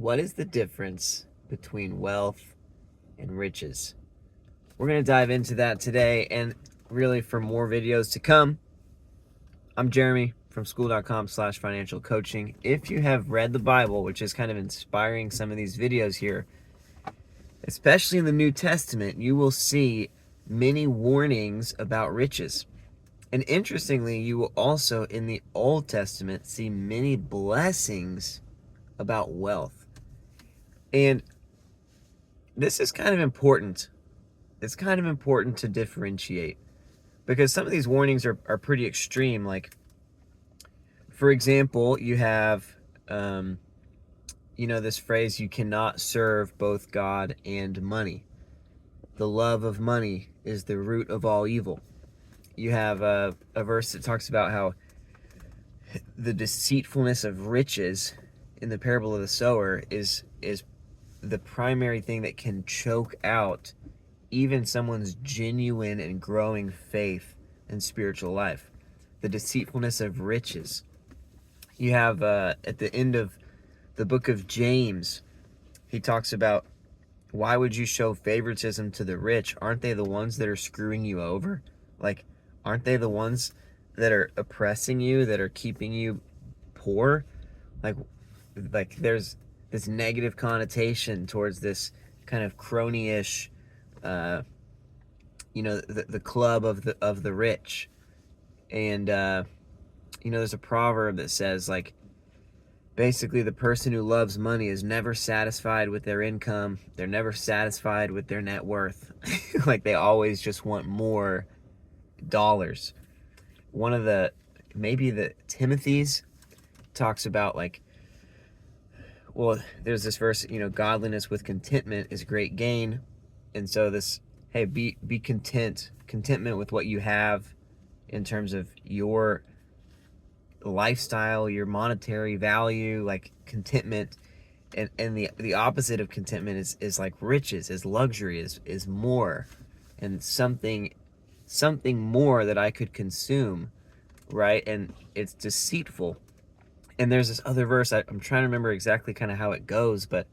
What is the difference between wealth and riches? We're going to dive into that today, and really for more videos to come. I'm Jeremy from school.com/financial coaching. If you have read the Bible, which is kind of inspiring some of these videos here, especially in the New Testament, you will see many warnings about riches. And interestingly, you will also in the Old Testament see many blessings about wealth. And this is kind of important. It's kind of important to differentiate because some of these warnings are pretty extreme. Like, for example, you have, this phrase, you cannot serve both God and money. The love of money is the root of all evil. You have a verse that talks about how the deceitfulness of riches in the parable of the sower is the primary thing that can choke out even someone's genuine and growing faith and spiritual life. The deceitfulness of riches. You have at the end of the book of James, he talks about, why would you show favoritism to the rich? Aren't they the ones that are screwing you over? Like, aren't they the ones that are oppressing you, that are keeping you poor? Like there's this negative connotation towards this kind of crony-ish, the club of the rich. And there's a proverb that says, like, basically the person who loves money is never satisfied with their income. They're never satisfied with their net worth. Like, they always just want more dollars. One of the Timothy's talks about, like, well, there's this verse, godliness with contentment is great gain. And so this, hey, be contentment with what you have in terms of your lifestyle, your monetary value, like contentment. And the opposite of contentment is like riches, is luxury, is more, and something more that I could consume, right? And it's deceitful. And there's this other verse, I'm trying to remember exactly kind of how it goes, but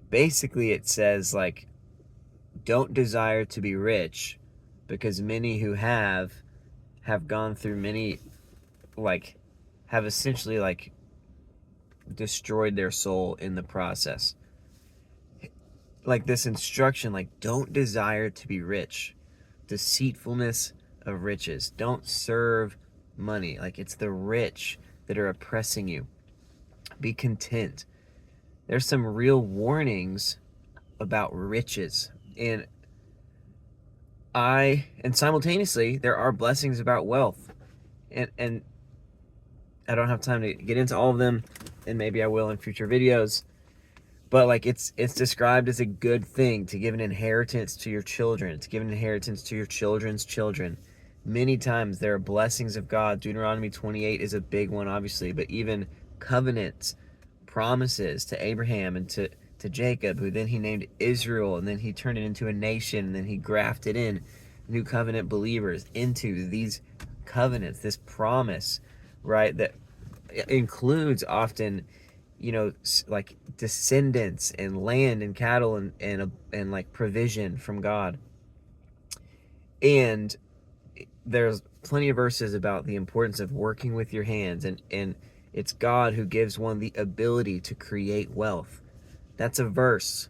basically it says, like, don't desire to be rich, because many who have gone through many, like, have essentially, like, destroyed their soul in the process. Like, this instruction, like, don't desire to be rich. Deceitfulness of riches. Don't serve money. Like, it's the rich that are oppressing you. Be content. There's some real warnings about riches. And simultaneously, there are blessings about wealth. And I don't have time to get into all of them, and maybe I will in future videos. But, like, it's described as a good thing to give an inheritance to your children, to give an inheritance to your children's children. Many times there are blessings of God. Deuteronomy 28 is a big one, obviously, but even covenants, promises to Abraham and to Jacob, who then he named Israel, and then he turned it into a nation, and then he grafted in new covenant believers into these covenants, this promise, right, that includes often, like, descendants and land and cattle and like provision from God. And there's plenty of verses about the importance of working with your hands, and it's God who gives one the ability to create wealth. That's a verse.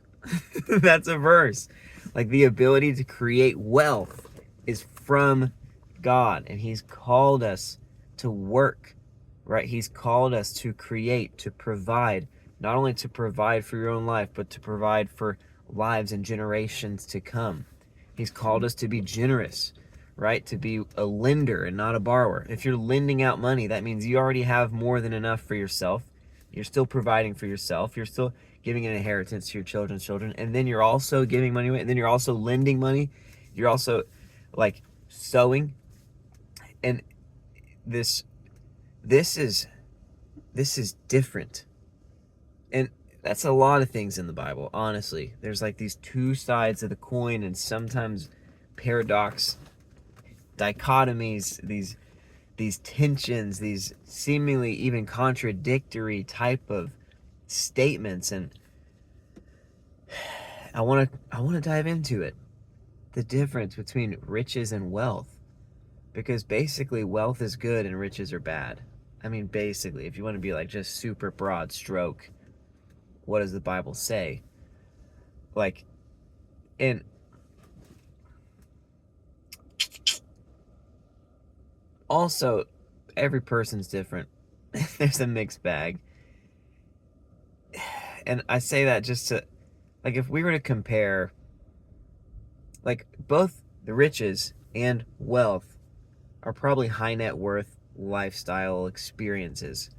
That's a verse. Like, the ability to create wealth is from God, and he's called us to work, right? He's called us to create, to provide, not only to provide for your own life, but to provide for lives and generations to come. He's called us to be generous, right? To be a lender and not a borrower. If you're lending out money, that means you already have more than enough for yourself. You're still providing for yourself. You're still giving an inheritance to your children's children. And then you're also giving money away. And then you're also lending money. You're also, like, sowing. And this is different. And that's a lot of things in the Bible, honestly. There's, like, these two sides of the coin, and sometimes paradox, dichotomies, these tensions, these seemingly even contradictory type of statements, and I want to dive into it. The difference between riches and wealth, because basically wealth is good and riches are bad. I mean, basically, if you want to be like just super broad stroke, what does the Bible say? Like, and also, every person's different. There's a mixed bag. And I say that just to, like, if we were to compare, like, both the riches and wealth are probably high net worth lifestyle experiences.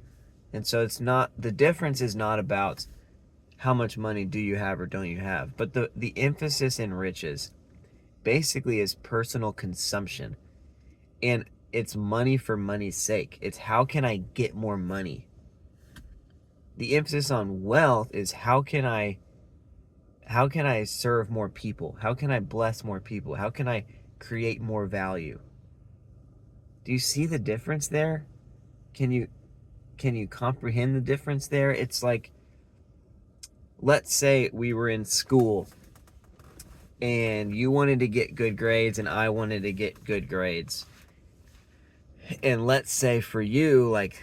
And so it's not, the difference is not about how much money do you have or don't you have, but the emphasis in riches basically is personal consumption. And it's money for money's sake. It's how can I get more money? The emphasis on wealth is how can I serve more people? How can I bless more people? How can I create more value? Do you see the difference there? Can you comprehend the difference there? It's like, let's say we were in school and you wanted to get good grades and I wanted to get good grades. And let's say for you, like,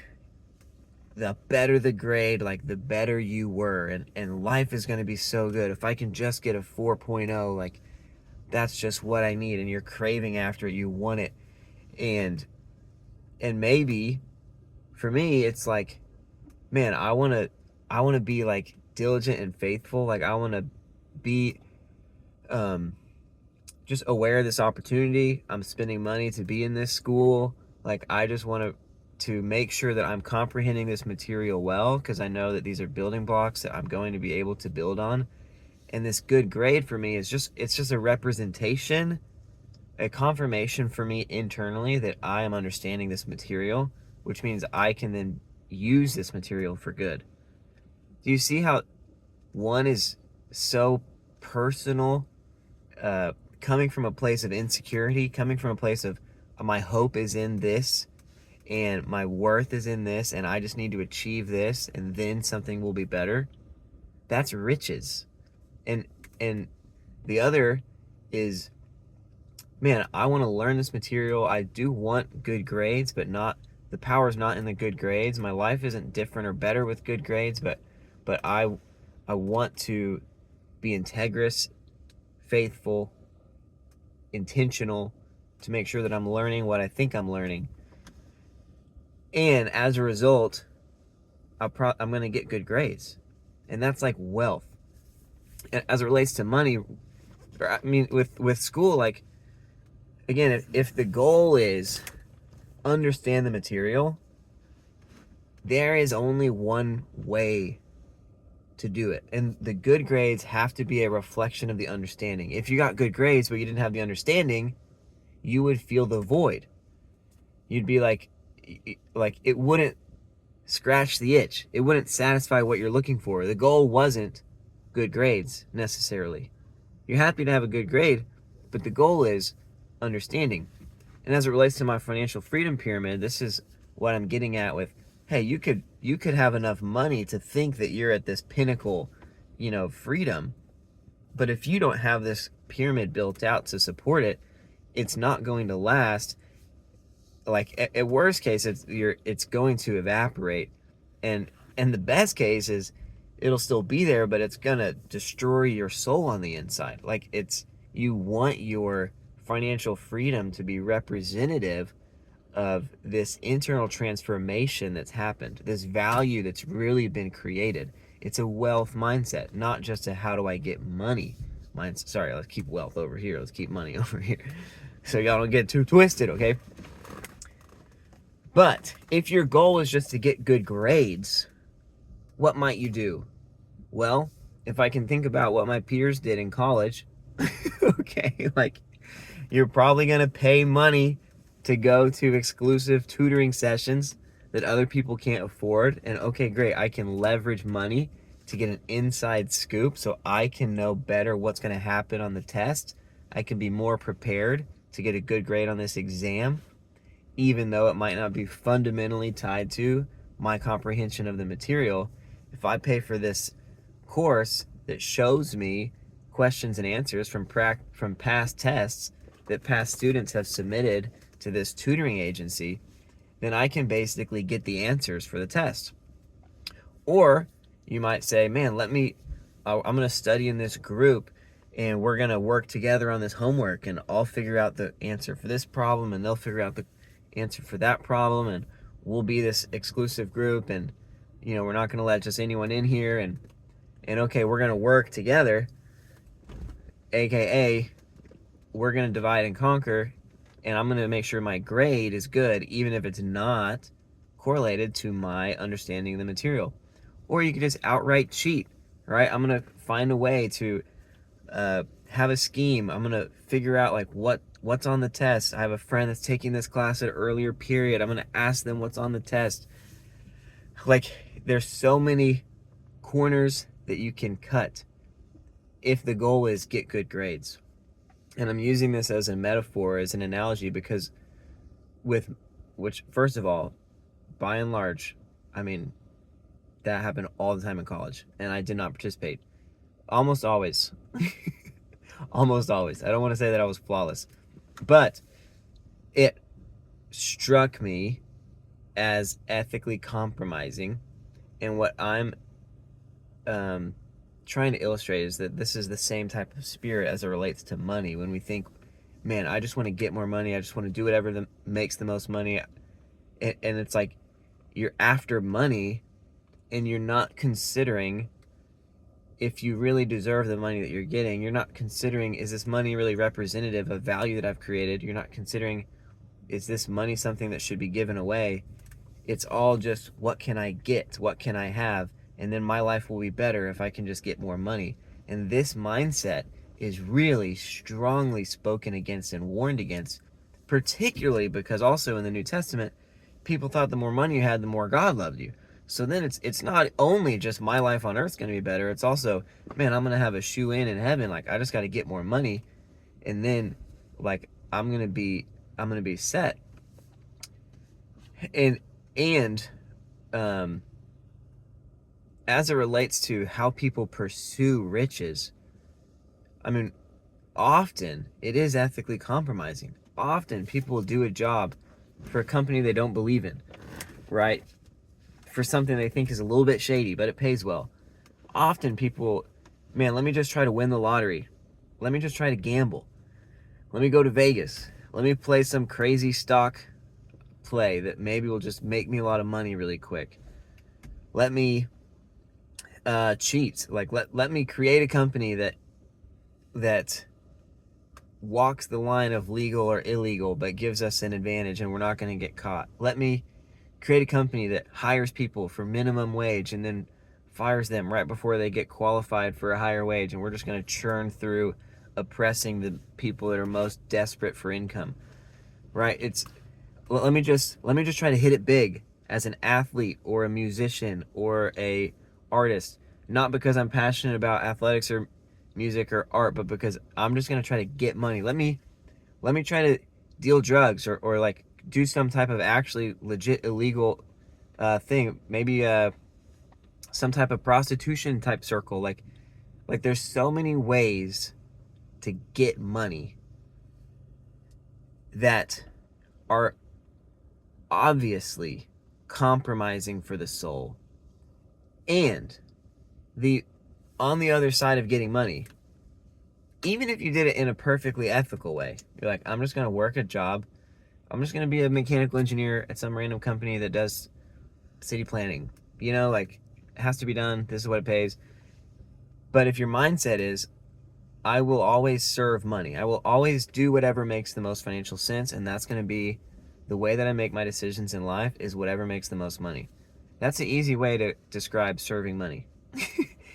the better the grade, like the better you were, and life is going to be so good. If I can just get a 4.0, like, that's just what I need, and you're craving after it, you want it. And maybe for me it's like, man, I want to be like diligent and faithful. Like, I want to be just aware of this opportunity. I'm spending money to be in this school. Like, I just want to make sure that I'm comprehending this material well, because I know that these are building blocks that I'm going to be able to build on. And this good grade for me is it's just a representation, a confirmation for me internally that I am understanding this material, which means I can then use this material for good. Do you see how one is so personal, coming from a place of insecurity, coming from a place of my hope is in this and my worth is in this and I just need to achieve this and then something will be better? That's riches. And the other is, man, I want to learn this material. I do want good grades, but not, the power's not in the good grades. My life isn't different or better with good grades, but I want to be integrous, faithful, intentional, to make sure that I'm learning what I think I'm learning. And as a result, I'm going to get good grades. And that's like wealth. As it relates to money, I mean, with school, like, again, if the goal is understand the material, there is only one way to do it. And the good grades have to be a reflection of the understanding. If you got good grades but you didn't have the understanding, you would feel the void. You'd be like it wouldn't scratch the itch. It wouldn't satisfy what you're looking for. The goal wasn't good grades necessarily. You're happy to have a good grade, but the goal is understanding. And as it relates to my financial freedom pyramid, this is what I'm getting at with, hey, you could have enough money to think that you're at this pinnacle, freedom. But if you don't have this pyramid built out to support it, it's not going to last. Like, at worst case, it's going to evaporate. And the best case is it'll still be there, but it's gonna destroy your soul on the inside. Like, you want your financial freedom to be representative of this internal transformation that's happened, this value that's really been created. It's a wealth mindset, not just a how do I get money mindset. Sorry, let's keep wealth over here. Let's keep money over here. So y'all don't get too twisted, okay? But if your goal is just to get good grades, what might you do? Well, if I can think about what my peers did in college, okay, like, you're probably going to pay money to go to exclusive tutoring sessions that other people can't afford. And okay, great, I can leverage money to get an inside scoop so I can know better what's going to happen on the test. I can be more prepared to get a good grade on this exam, even though it might not be fundamentally tied to my comprehension of the material. If I pay for this course that shows me questions and answers from past tests that past students have submitted to this tutoring agency, then I can basically get the answers for the test. Or you might say, man, I'm going to study in this group and we're going to work together on this homework, and I'll figure out the answer for this problem and they'll figure out the answer for that problem, and we'll be this exclusive group, and we're not going to let just anyone in here, and okay, we're going to work together, aka we're going to divide and conquer, and I'm going to make sure my grade is good even if it's not correlated to my understanding of the material. Or you could just outright cheat, right? I'm going to find a way to have a scheme. I'm going to figure out like what's on the test. I have a friend that's taking this class at an earlier period. I'm going to ask them what's on the test. Like, there's so many corners that you can cut if the goal is get good grades. And I'm using this as a metaphor, as an analogy, because which first of all, by and large, I mean, that happened all the time in college, and I did not participate. Almost always. Almost always. I don't want to say that I was flawless, but it struck me as ethically compromising. And what I'm trying to illustrate is that this is the same type of spirit as it relates to money. When we think, man, I just want to get more money, I just want to do whatever makes the most money, and it's like you're after money and you're not considering if you really deserve the money that you're getting. You're not considering, is this money really representative of value that I've created? You're not considering, is this money something that should be given away? It's all just, what can I get? What can I have? And then my life will be better if I can just get more money. And this mindset is really strongly spoken against and warned against, particularly because also in the New Testament, people thought the more money you had, the more God loved you. So then it's not only just my life on earth's going to be better, it's also, man, I'm going to have a shoe in heaven. Like, I just got to get more money, and then like I'm going to be set. And as it relates to how people pursue riches, I mean, often it is ethically compromising. Often people will do a job for a company they don't believe in, right? For something they think is a little bit shady, but it pays well. Often people, man, let me just try to win the lottery. Let me just try to gamble. Let me go to Vegas. Let me play some crazy stock play that maybe will just make me a lot of money really quick. Let me cheat. Like, let me create a company that walks the line of legal or illegal, but gives us an advantage and we're not going to get caught. Let me create a company that hires people for minimum wage and then fires them right before they get qualified for a higher wage, and we're just going to churn through oppressing the people that are most desperate for income, right? Let me just try to hit it big as an athlete or a musician or a artist, not because I'm passionate about athletics or music or art, but because I'm just going to try to get money. Let me try to deal drugs or like do some type of actually legit illegal thing, maybe some type of prostitution type circle. Like there's so many ways to get money that are obviously compromising for the soul. And on the other side of getting money, even if you did it in a perfectly ethical way, you're like, I'm just going to work a job. I'm just going to be a mechanical engineer at some random company that does city planning. Like, it has to be done. This is what it pays. But if your mindset is, I will always serve money, I will always do whatever makes the most financial sense, and that's going to be the way that I make my decisions in life, is whatever makes the most money. That's an easy way to describe serving money.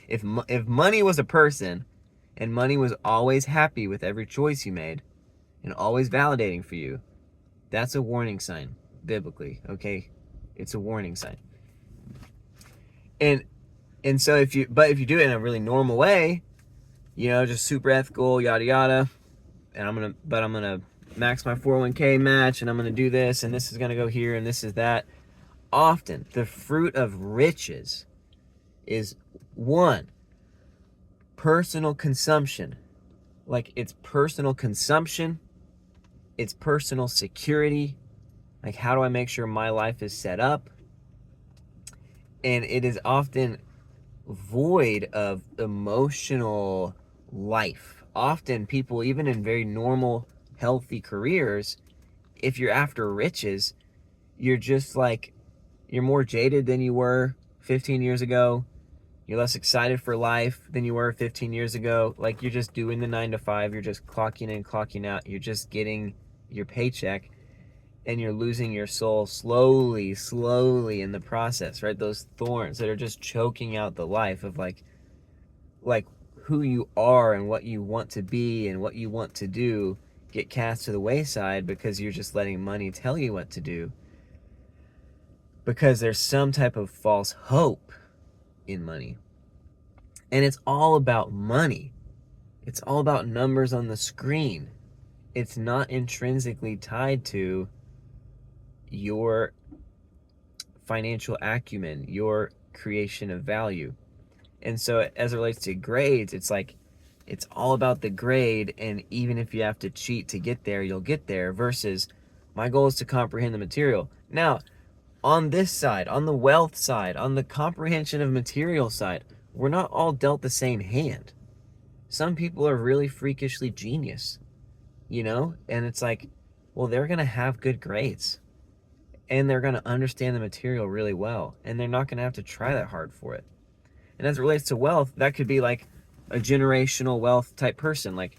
If money was a person, and money was always happy with every choice you made, and always validating for you, that's a warning sign, biblically, okay? It's a warning sign. And so if you do it in a really normal way, just super ethical, yada yada, and I'm gonna max my 401k match, and I'm gonna do this, and this is gonna go here, and this is that. Often the fruit of riches is one, personal consumption. Like, it's personal consumption, it's personal security. Like, how do I make sure my life is set up? And it is often void of emotional life. Often people, even in very normal, healthy careers, if you're after riches, you're just like, you're more jaded than you were 15 years ago. You're less excited for life than you were 15 years ago. Like, you're just doing the 9 to 5. You're just clocking in, clocking out. You're just getting your paycheck, and you're losing your soul slowly, slowly in the process, right? Those thorns that are just choking out the life of like who you are and what you want to be and what you want to do get cast to the wayside because you're just letting money tell you what to do. Because there's some type of false hope in money. And it's all about money. It's all about numbers on the screen. It's not intrinsically tied to your financial acumen, your creation of value. And so as it relates to grades, it's like, it's all about the grade, and even if you have to cheat to get there, you'll get there, versus my goal is to comprehend the material. Now, on this side, on the wealth side, on the comprehension of material side, we're not all dealt the same hand. Some people are really freakishly genius, you know? And it's like, well, they're going to have good grades, and they're going to understand the material really well, and they're not going to have to try that hard for it. And as it relates to wealth, that could be like a generational wealth type person, like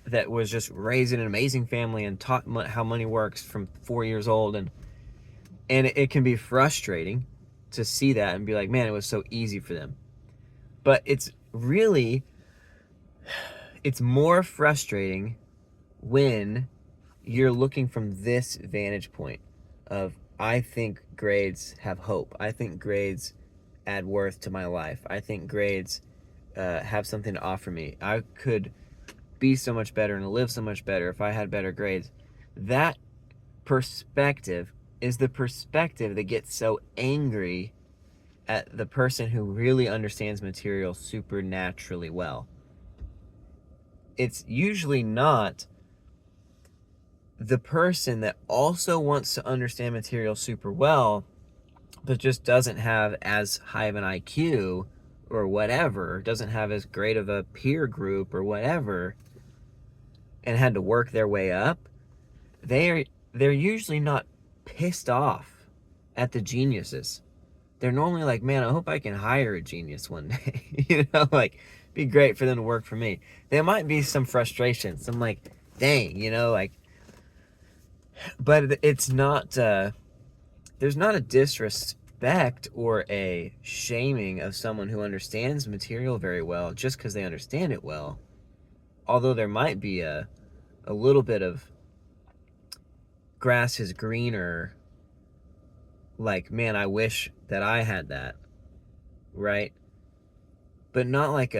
that was just raised in an amazing family and taught how money works from 4 years old. And it can be frustrating to see that and be like, man, it was so easy for them. But it's more frustrating when you're looking from this vantage point of, I think grades have hope. I think grades add worth to my life. I think grades have something to offer me. I could be so much better and live so much better if I had better grades. That perspective is the perspective that gets so angry at the person who really understands material supernaturally well. It's usually not the person that also wants to understand material super well, but just doesn't have as high of an IQ or whatever, doesn't have as great of a peer group or whatever, and had to work their way up. They're usually not pissed off at the geniuses. They're normally like, man, I hope I can hire a genius one day. You know, like, be great for them to work for me. There might be some frustration, some like, dang, you know, like, but it's not, there's not a disrespect or a shaming of someone who understands material very well just because they understand it well. Although there might be a little bit of grass is greener, like, man, I wish that I had that, right? But not like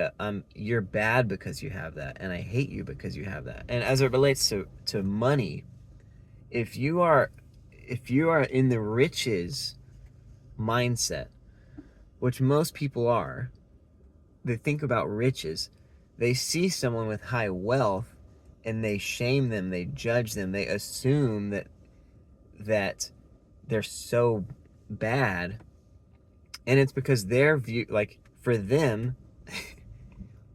you're bad because you have that, and I hate you because you have that. And as it relates to money, if you are in the riches mindset, which most people are, they think about riches, they see someone with high wealth and they shame them, they judge them, they assume that they're so bad. And it's because their view, like, for them,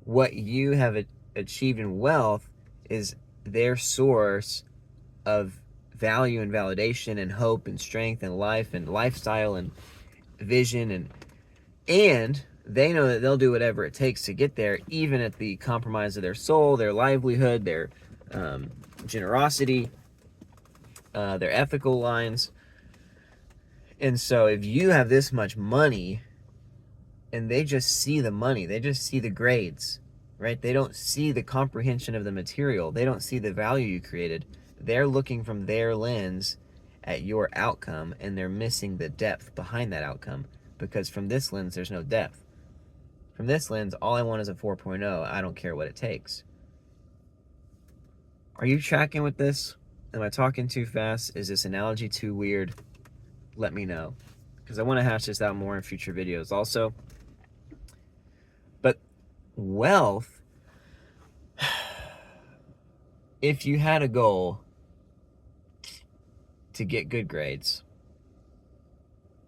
what you have achieved in wealth is their source of value and validation and hope and strength and life and lifestyle and vision, and they know that they'll do whatever it takes to get there, even at the compromise of their soul, their livelihood, their generosity, their ethical lines. And so if you have this much money and they just see the money, they just see the grades, right? They don't see the comprehension of the material. They don't see the value you created. They're looking from their lens at your outcome, and they're missing the depth behind that outcome, because from this lens, there's no depth. From this lens, all I want is a 4.0. I don't care what it takes. Are you tracking with this? Am I talking too fast? Is this analogy too weird? Let me know, because I want to hash this out more in future videos. Also, wealth, if you had a goal to get good grades,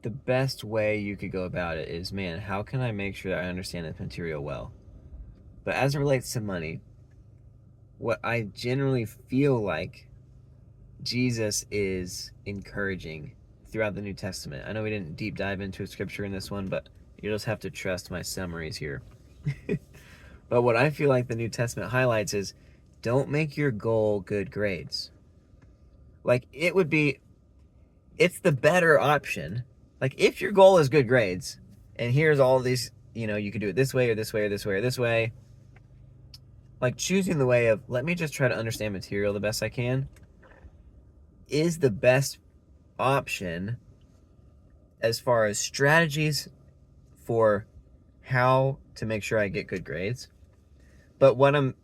the best way you could go about it is, man, how can I make sure that I understand this material well? But as it relates to money, what I generally feel like Jesus is encouraging throughout the New Testament. I know we didn't deep dive into a scripture in this one, but you just have to trust my summaries here. But what I feel like the New Testament highlights is, don't make your goal good grades. Like, it's the better option. Like, if your goal is good grades, and here's all these, you could do it this way or this way or this way or this way. Like, choosing the way of, let me just try to understand material the best I can, is the best option as far as strategies for how to make sure I get good grades. But what I'm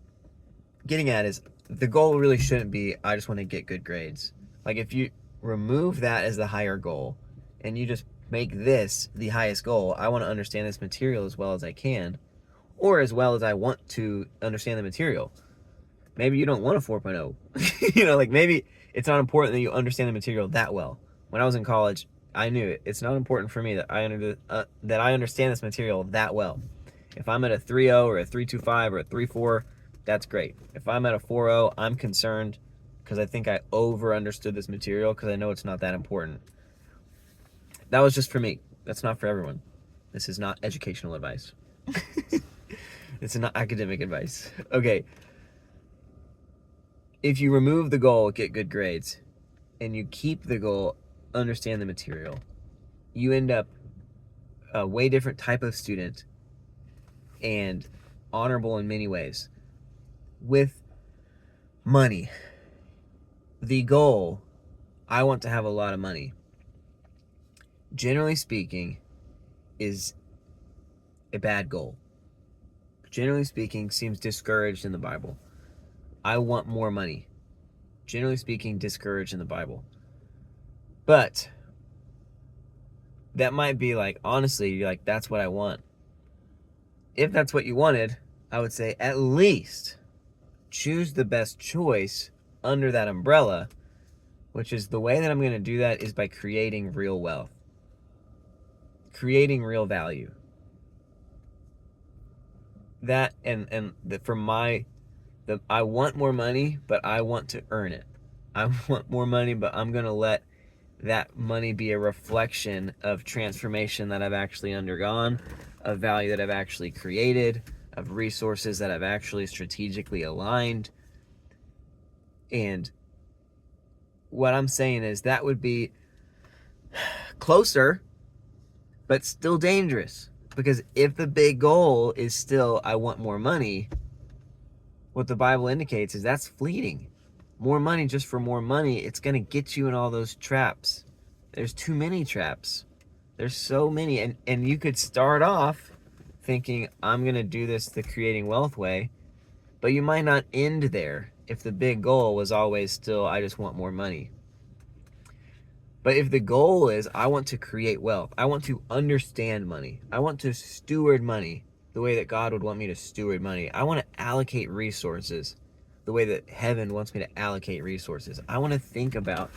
getting at is, the goal really shouldn't be, I just want to get good grades. Like, if you remove that as the higher goal and you just make this the highest goal, I want to understand this material as well as I can, or as well as I want to understand the material. Maybe you don't want a 4.0. Like, maybe it's not important that you understand the material that well. When I was in college, I knew it. It's not important for me that I understand this material that well. If I'm at a 3.0 or a 3.25 or a 3.4, that's great. If I'm at a 4.0, I'm concerned because I think I over understood this material because I know it's not that important. That was just for me. That's not for everyone. This is not educational advice. It's not academic advice. Okay. If you remove the goal, get good grades, and you keep the goal, understand the material, you end up a way different type of student and honorable in many ways. With money, the goal, I want to have a lot of money, generally speaking, is a bad goal. Generally speaking, seems discouraged in the Bible. I want more money. Generally speaking, discouraged in the Bible. But that might be like, honestly, you're like, that's what I want. If that's what you wanted, I would say at least choose the best choice under that umbrella, which is the way that I'm going to do that is by creating real wealth, creating real value. That I want more money, but I want to earn it. I want more money, but I'm going to let that money be a reflection of transformation that I've actually undergone, of value that I've actually created, of resources that I've actually strategically aligned. And what I'm saying is that would be closer, but still dangerous. Because if the big goal is still, I want more money, what the Bible indicates is that's fleeting. More money just for more money, it's going to get you in all those traps. There's too many traps. There's so many. And you could start off thinking, I'm going to do this the creating wealth way, but you might not end there if the big goal was always still, I just want more money. But if the goal is, I want to create wealth, I want to understand money, I want to steward money the way that God would want me to steward money, I want to allocate resources the way that heaven wants me to allocate resources, I want to think about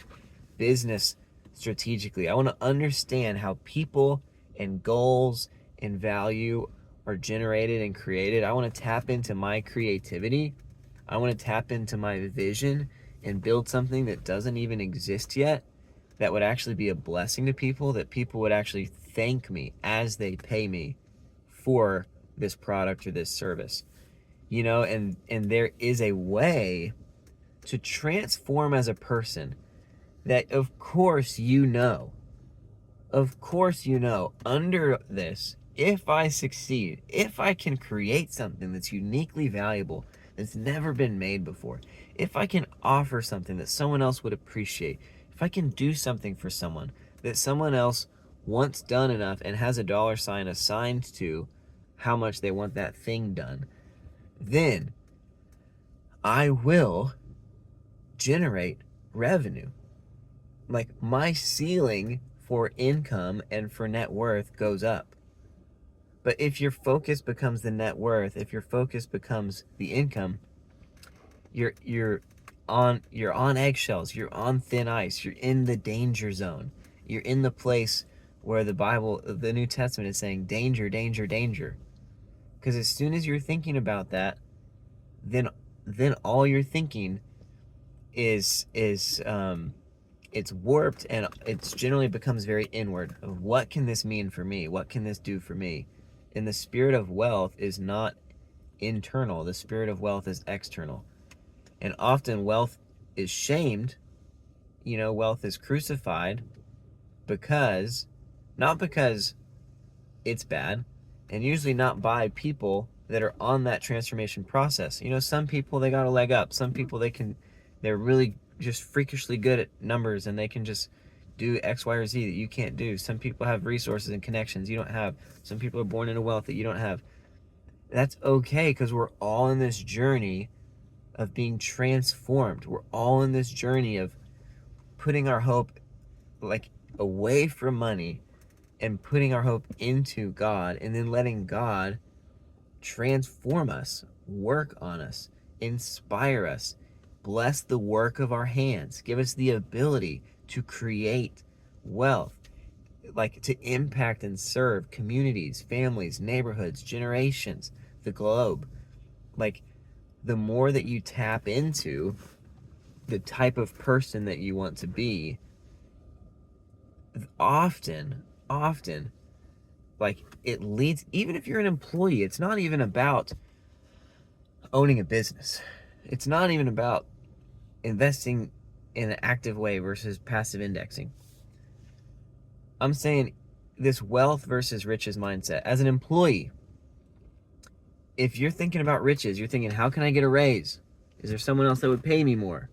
business strategically, I want to understand how people and goals and value are generated and created, I want to tap into my creativity, I want to tap into my vision and build something that doesn't even exist yet, that would actually be a blessing to people, that people would actually thank me as they pay me for this product or this service. And there is a way to transform as a person that of course under this, if I succeed, if I can create something that's uniquely valuable, that's never been made before, if I can offer something that someone else would appreciate, if I can do something for someone that someone else wants done enough and has a dollar sign assigned to how much they want that thing done, then I will generate revenue. Like, my ceiling for income and for net worth goes up. But if your focus becomes the net worth, if your focus becomes the income, you're on eggshells, you're on thin ice, you're in the danger zone. You're in the place where the New Testament is saying danger, danger, danger. Because as soon as you're thinking about that, then all you're thinking is it's warped, and it's generally becomes very inward of what can this mean for me? What can this do for me? And the spirit of wealth is not internal. The spirit of wealth is external. And often wealth is shamed, wealth is crucified not because it's bad, and usually not by people that are on that transformation process. Some people, they got a leg up. Some people, they're really just freakishly good at numbers, and they can just do X, Y, or Z that you can't do. Some people have resources and connections you don't have. Some people are born into wealth that you don't have. That's okay, because we're all in this journey of being transformed. We're all in this journey of putting our hope away from money and putting our hope into God, and then letting God transform us, work on us, inspire us, bless the work of our hands, give us the ability to create wealth, to impact and serve communities, families, neighborhoods, generations, the globe. The more that you tap into the type of person that you want to be, often, it leads, even if you're an employee, it's not even about owning a business. It's not even about investing in an active way versus passive indexing. I'm saying this wealth versus riches mindset. As an employee, if you're thinking about riches, you're thinking, how can I get a raise? Is there someone else that would pay me more?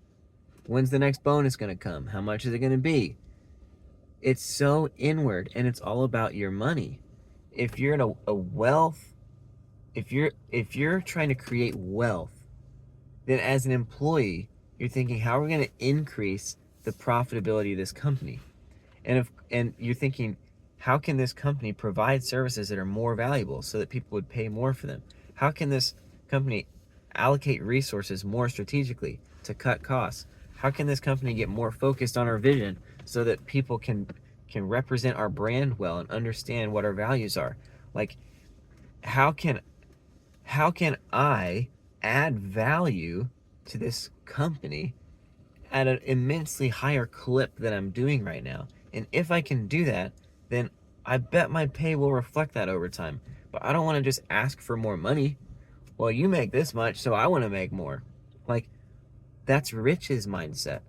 When's the next bonus going to come? How much is it going to be? It's so inward, and it's all about your money. If you're in a wealth, if you're trying to create wealth, then as an employee, you're thinking, how are we going to increase the profitability of this company? And you're thinking, how can this company provide services that are more valuable so that people would pay more for them? How can this company allocate resources more strategically to cut costs? How can this company get more focused on our vision so that people can represent our brand well and understand what our values are? How can I add value to this company at an immensely higher clip than I'm doing right now? And if I can do that, then I bet my pay will reflect that over time. But I don't want to just ask for more money. Well, you make this much, so I want to make more. That's riches mindset.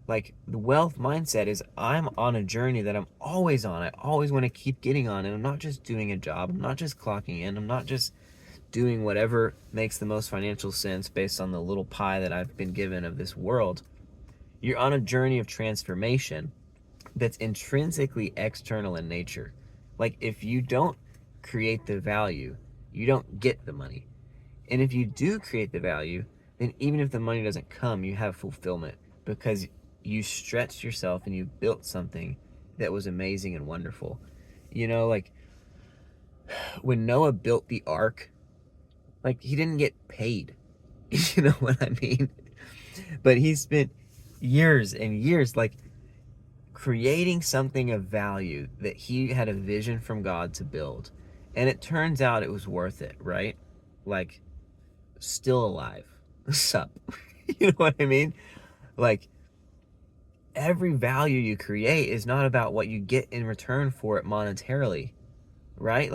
The wealth mindset is, I'm on a journey that I'm always on. I always want to keep getting on, and I'm not just doing a job. I'm not just clocking in. I'm not just doing whatever makes the most financial sense based on the little pie that I've been given of this world. You're on a journey of transformation that's intrinsically external in nature. If you don't create the value, you don't get the money. And if you do create the value, then even if the money doesn't come, you have fulfillment, because you stretched yourself and you built something that was amazing and wonderful. When Noah built the ark, he didn't get paid. You know what I mean? But he spent years and years creating something of value that he had a vision from God to build. And it turns out it was worth it, right? Still alive. Sup? You know what I mean? Every value you create is not about what you get in return for it monetarily, right?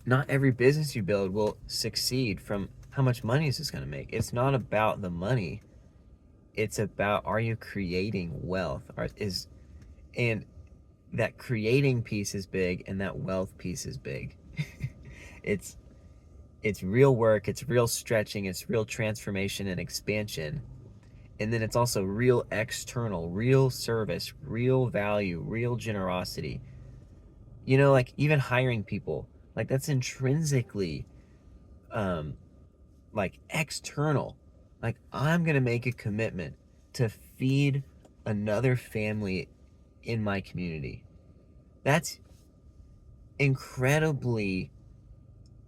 Not every business you build will succeed from how much money is this going to make. It's not about the money. It's about, are you creating wealth? And that creating piece is big, and that wealth piece is big. It's real work, it's real stretching, it's real transformation and expansion. And then it's also real external, real service, real value, real generosity. Even hiring people, that's intrinsically external. I'm gonna make a commitment to feed another family in my community. That's incredibly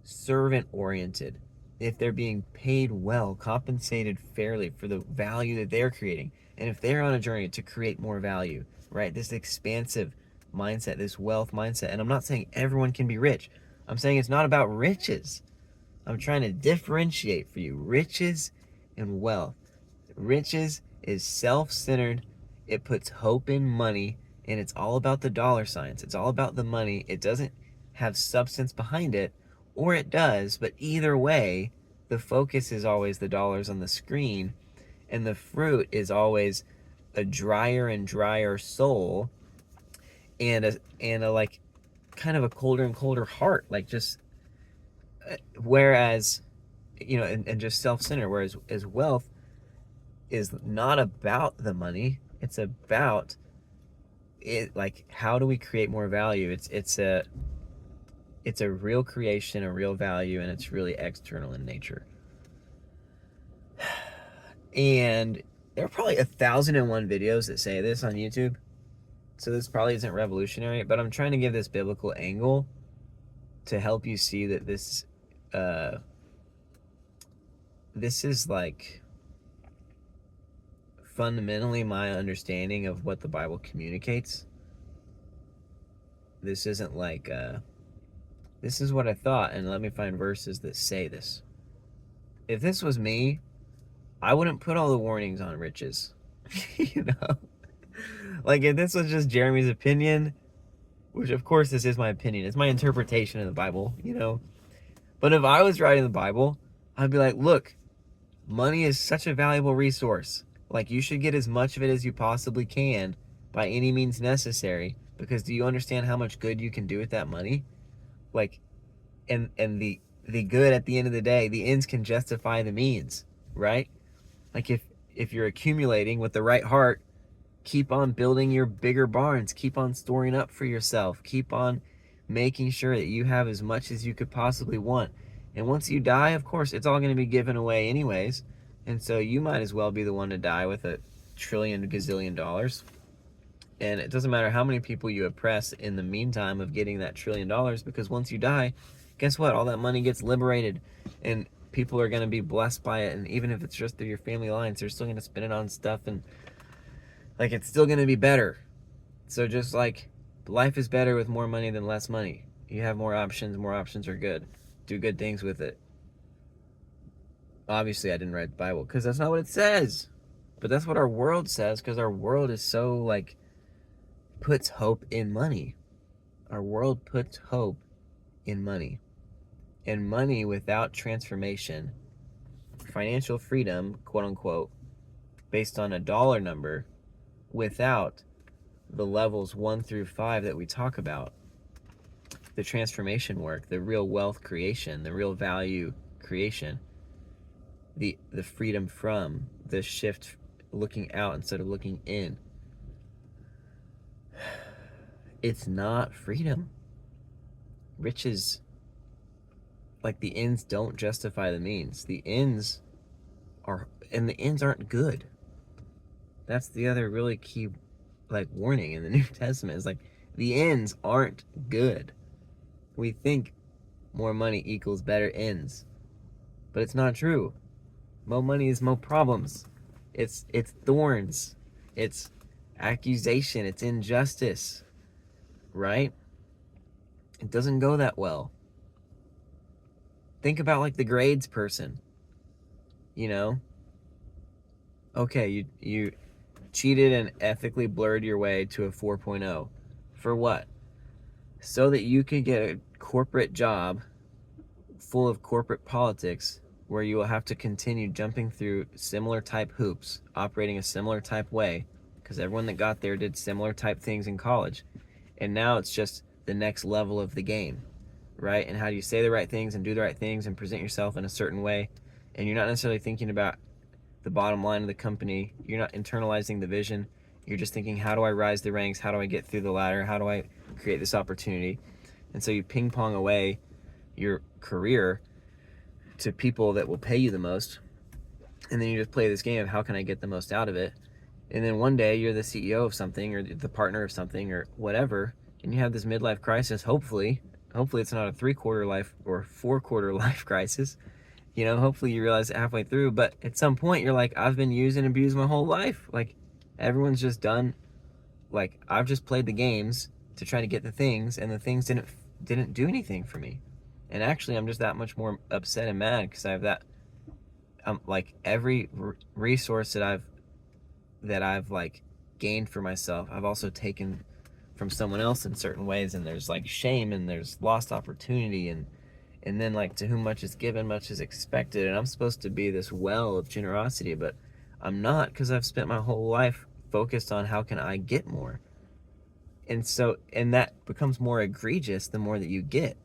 servant oriented, if they're being paid well, compensated fairly for the value that they're creating, and if they're on a journey to create more value, right? This expansive mindset, this wealth mindset. And I'm not saying everyone can be rich. I'm saying it's not about riches. I'm trying to differentiate for you riches and wealth. Riches is self-centered. It puts hope in money, and it's all about the dollar signs. It's all about the money. It doesn't have substance behind it, or it does, but either way, the focus is always the dollars on the screen, and the fruit is always a drier and drier soul, and a like kind of a colder and colder heart, like just whereas and just self-centered, whereas as wealth is not about the money, it's about it, like how do we create more value. It's a real creation, a real value, and it's really external in nature. And there are probably 1,001 videos that say this on YouTube, so this probably isn't revolutionary, but I'm trying to give this biblical angle to help you see that this is like fundamentally my understanding of what the Bible communicates. This isn't like this is what I thought, and let me find verses that say this. If this was me, I wouldn't put all the warnings on riches. Like if this was just Jeremy's opinion, which of course this is my opinion, it's my interpretation of the Bible, but if I was writing the Bible, I'd be like, look, money is such a valuable resource. Like, you should get as much of it as you possibly can by any means necessary, because do you understand how much good you can do with that money? Like, and the good at the end of the day, the ends can justify the means, right? Like if you're accumulating with the right heart, keep on building your bigger barns, keep on storing up for yourself, keep on making sure that you have as much as you could possibly want. And once you die, of course, it's all going to be given away anyways. And so you might as well be the one to die with $1 trillion gazillion dollars. And it doesn't matter how many people you oppress in the meantime of getting that $1 trillion, because once you die, guess what? All that money gets liberated, and people are going to be blessed by it. And even if it's just through your family lines, they're still going to spend it on stuff, and like it's still going to be better. So just like life is better with more money than less money. You have more options are good. Do good things with it. Obviously, I didn't write the Bible because that's not what it says. But that's what our world says, because our world is so like puts hope in money. Our world puts hope in money. And money without transformation, financial freedom, quote unquote, based on a dollar number, without the levels 1 through 5 that we talk about, the transformation work, the real wealth creation, the real value creation, the freedom from, the shift looking out instead of looking in. It's not freedom. Riches, like the ends don't justify the means. The ends aren't good. That's the other really key like warning in the New Testament, is like the ends aren't good. We think more money equals better ends, but it's not true. More money is more problems. It's thorns. It's accusation. It's injustice, right? It doesn't go that well. Think about like the grades person. Okay, you cheated and ethically blurred your way to a 4.0. For what? So that you could get a corporate job full of corporate politics, where you will have to continue jumping through similar type hoops, operating a similar type way, because everyone that got there did similar type things in college. And now it's just the next level of the game, right? And how do you say the right things and do the right things and present yourself in a certain way? And you're not necessarily thinking about the bottom line of the company. You're not internalizing the vision. You're just thinking, how do I rise the ranks? How do I get through the ladder? How do I create this opportunity? And so you ping pong away your career to people that will pay you the most. And then you just play this game of how can I get the most out of it? And then one day you're the CEO of something, or the partner of something, or whatever, and you have this midlife crisis, hopefully, Hopefully it's not a 3-quarter life or 4-quarter life crisis. Hopefully you realize it halfway through. But at some point you're like, I've been used and abused my whole life. Like, everyone's just done. Like, I've just played the games to try to get the things, and the things didn't do anything for me. And actually, I'm just that much more upset and mad because I have that. Like, every resource that I've like gained for myself, I've also taken from someone else in certain ways, and there's like shame and there's lost opportunity, and then, like, to whom much is given, much is expected. And I'm supposed to be this well of generosity, but I'm not, because I've spent my whole life focused on how can I get more. And that becomes more egregious the more that you get.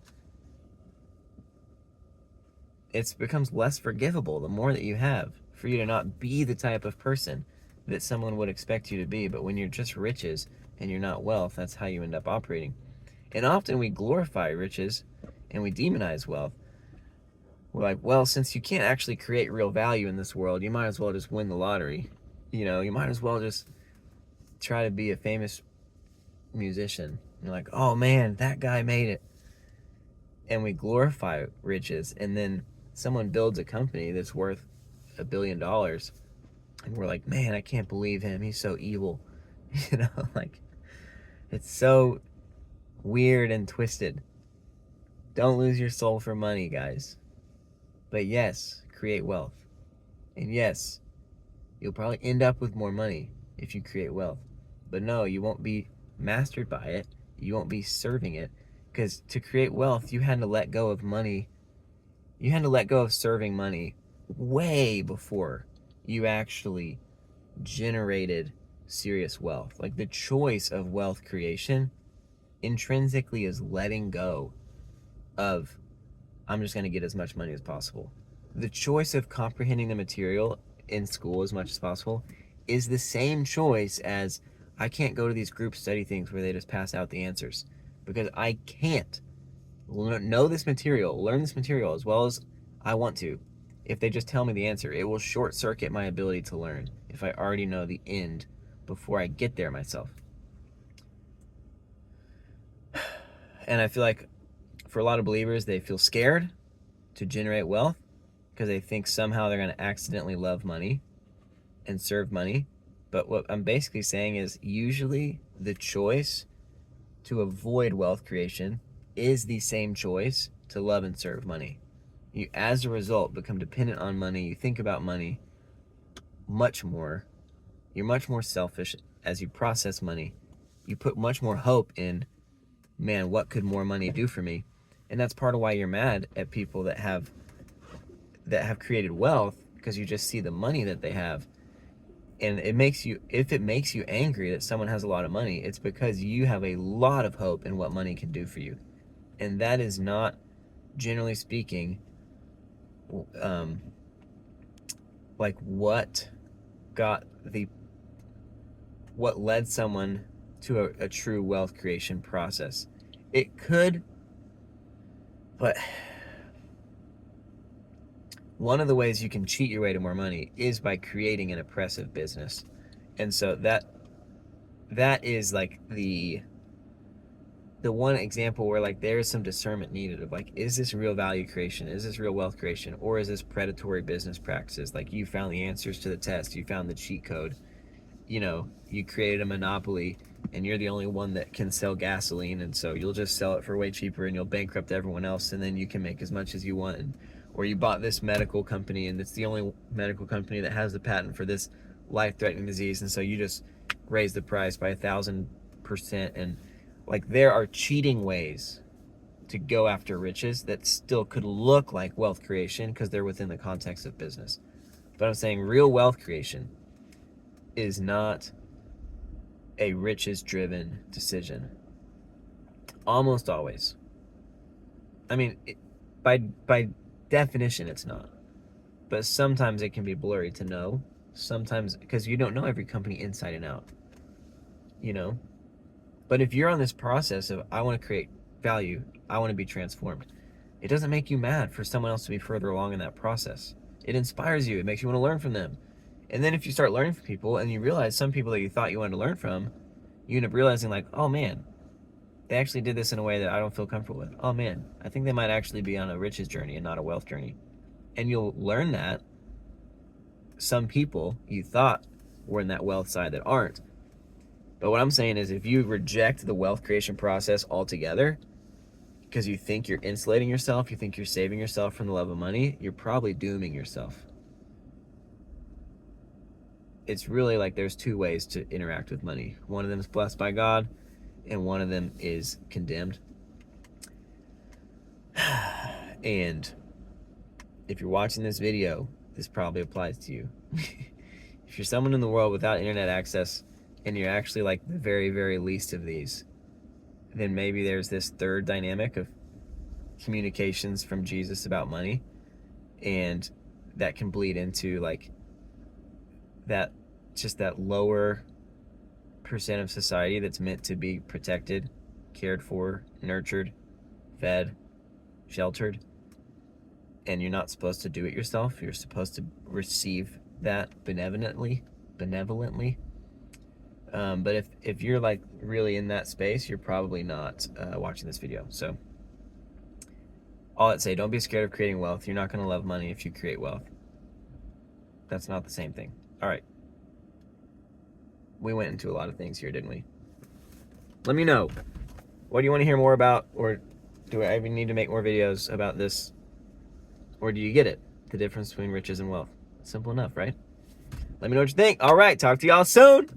It becomes less forgivable the more that you have, for you to not be the type of person that someone would expect you to be. But when you're just riches and you're not wealth, that's how you end up operating. And often we glorify riches and we demonize wealth. We're like, well, since you can't actually create real value in this world, you might as well just win the lottery. You might as well just try to be a famous musician. You're like, oh man, that guy made it. And we glorify riches, and then someone builds a company that's worth $1 billion, and we're like, man, I can't believe him. He's so evil. Like, it's so weird and twisted. Don't lose your soul for money, guys. But yes, create wealth. And yes, you'll probably end up with more money if you create wealth. But no, you won't be mastered by it. You won't be serving it. Because to create wealth, you had to let go of money. You had to let go of serving money way before you actually generated serious wealth. Like, the choice of wealth creation intrinsically is letting go of, I'm just going to get as much money as possible. The choice of comprehending the material in school as much as possible is the same choice as, I can't go to these group study things where they just pass out the answers, because I can't know this material, learn this material as well as I want to. If they just tell me the answer, it will short circuit my ability to learn if I already know the end before I get there myself. And I feel like for a lot of believers, they feel scared to generate wealth because they think somehow they're going to accidentally love money and serve money. But what I'm basically saying is, usually the choice to avoid wealth creation is the same choice to love and serve money. You, as a result, become dependent on money. You think about money much more. You're much more selfish as you process money. You put much more hope in, man, what could more money do for me? And that's part of why you're mad at people that have created wealth, because you just see the money that they have. And if it makes you angry that someone has a lot of money, it's because you have a lot of hope in what money can do for you. And that is not, generally speaking, like what led someone to a true wealth creation process. It could, but one of the ways you can cheat your way to more money is by creating an oppressive business. And so that is like the one example where, like, there is some discernment needed of, like, is this real value creation? Is this real wealth creation? Or is this predatory business practices? Like, you found the answers to the test, you found the cheat code, you created a monopoly and you're the only one that can sell gasoline, and so you'll just sell it for way cheaper and you'll bankrupt everyone else, and then you can make as much as you want. Or you bought this medical company and it's the only medical company that has the patent for this life-threatening disease, and so you just raise the price by 1,000%. And, like, there are cheating ways to go after riches that still could look like wealth creation because they're within the context of business. But I'm saying real wealth creation is not a riches-driven decision. Almost always. I mean, by definition, it's not. But sometimes it can be blurry to know. Sometimes, because you don't know every company inside and out. But if you're on this process of, I want to create value, I want to be transformed, it doesn't make you mad for someone else to be further along in that process. It inspires you. It makes you want to learn from them. And then if you start learning from people and you realize some people that you thought you wanted to learn from, you end up realizing, like, oh man, they actually did this in a way that I don't feel comfortable with. Oh man, I think they might actually be on a riches journey and not a wealth journey. And you'll learn that some people you thought were in that wealth side that aren't. But what I'm saying is, if you reject the wealth creation process altogether because you think you're insulating yourself, you think you're saving yourself from the love of money, you're probably dooming yourself. It's really like there's two ways to interact with money. One of them is blessed by God, and one of them is condemned. And if you're watching this video, this probably applies to you. If you're someone in the world without internet access, and you're actually like the very, very least of these, then maybe there's this third dynamic of communications from Jesus about money, and that can bleed into like that, just that lower percent of society that's meant to be protected, cared for, nurtured, fed, sheltered, and you're not supposed to do it yourself. You're supposed to receive that benevolently. But if you're like really in that space, you're probably not watching this video. So all I'd say, don't be scared of creating wealth. You're not going to love money if you create wealth. That's not the same thing. All right. We went into a lot of things here, didn't we? Let me know. What do you want to hear more about? Or do I even need to make more videos about this? Or do you get it? The difference between riches and wealth. Simple enough, right? Let me know what you think. All right. Talk to y'all soon.